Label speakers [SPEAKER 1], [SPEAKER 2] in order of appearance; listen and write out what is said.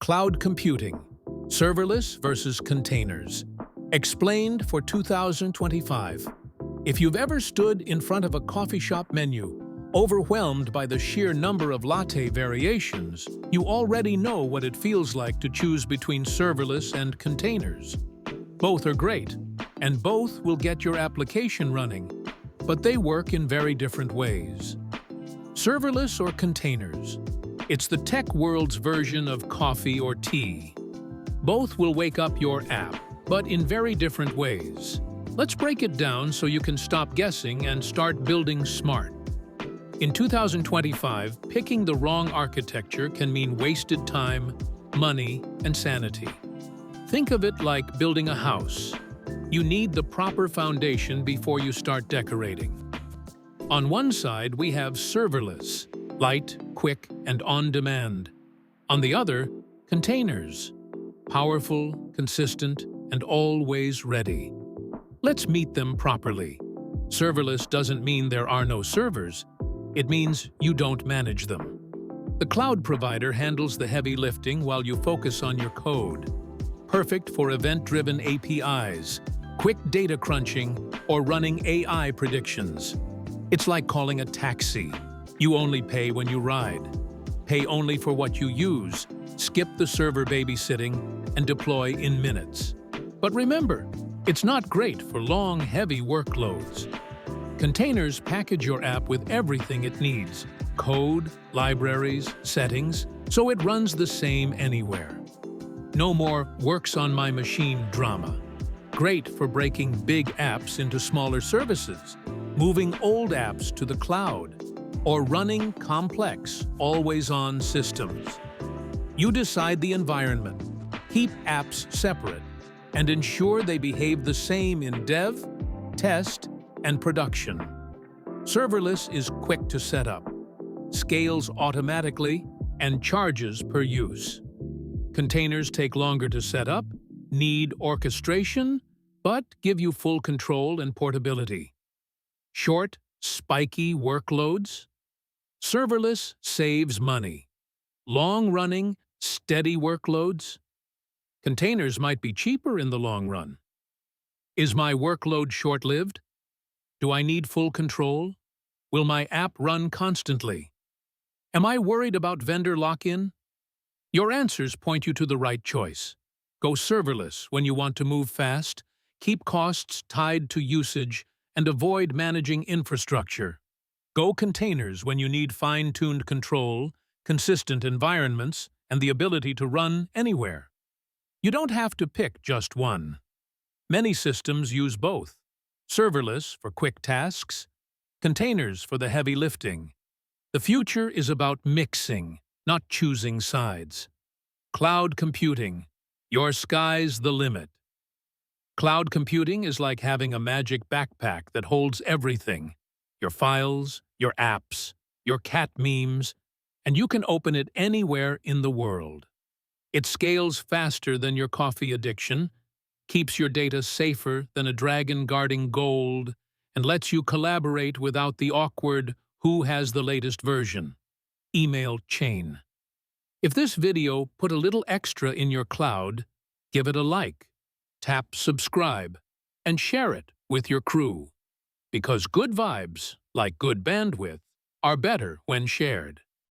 [SPEAKER 1] Cloud computing, serverless versus containers. Explained for 2025. If you've ever stood in front of a coffee shop menu, overwhelmed by the sheer number of latte variations, you already know what it feels like to choose between serverless and containers. Both are great, and both will get your application running, but they work in very different ways. Serverless or containers? It's the tech world's version of coffee or tea. Both will wake up your app, but in very different ways. Let's break it down so you can stop guessing and start building smart. In 2025, picking the wrong architecture can mean wasted time, money, and sanity. Think of it like building a house. You need the proper foundation before you start decorating. On one side, we have serverless, light, quick, and on-demand. On the other, containers, powerful, consistent, and always ready. Let's meet them properly. Serverless doesn't mean there are no servers. It means you don't manage them. The cloud provider handles the heavy lifting while you focus on your code. Perfect for event-driven APIs, quick data crunching, or running AI predictions. It's like calling a taxi. You only pay when you ride. Pay only for what you use, skip the server babysitting, and deploy in minutes. But remember, it's not great for long, heavy workloads. Containers package your app with everything it needs: code, libraries, settings, so it runs the same anywhere. No more works on my machine drama. Great for breaking big apps into smaller services, moving old apps to the cloud, or running complex, always-on systems. You decide the environment, keep apps separate, and ensure they behave the same in dev, test, and production. Serverless is quick to set up, scales automatically, and charges per use. Containers take longer to set up, need orchestration, but give you full control and portability. Short, spiky workloads? Serverless saves money. Long-running, steady workloads? Containers might be cheaper in the long run. Is my workload short-lived? Do I need full control? Will my app run constantly? Am I worried about vendor lock-in? Your answers point you to the right choice. Go serverless when you want to move fast, keep costs tied to usage, and avoid managing infrastructure. Go containers when you need fine-tuned control, consistent environments, and the ability to run anywhere. You don't have to pick just one. Many systems use both. Serverless for quick tasks, containers for the heavy lifting. The future is about mixing, not choosing sides. Cloud computing. Your sky's the limit. Cloud computing is like having a magic backpack that holds everything. Your files, your apps, your cat memes, and you can open it anywhere in the world. It scales faster than your coffee addiction, keeps your data safer than a dragon guarding gold, and lets you collaborate without the awkward "who has the latest version" email chain. If this video put a little extra in your cloud, give it a like, tap subscribe, and share it with your crew. Because good vibes, like good bandwidth, are better when shared.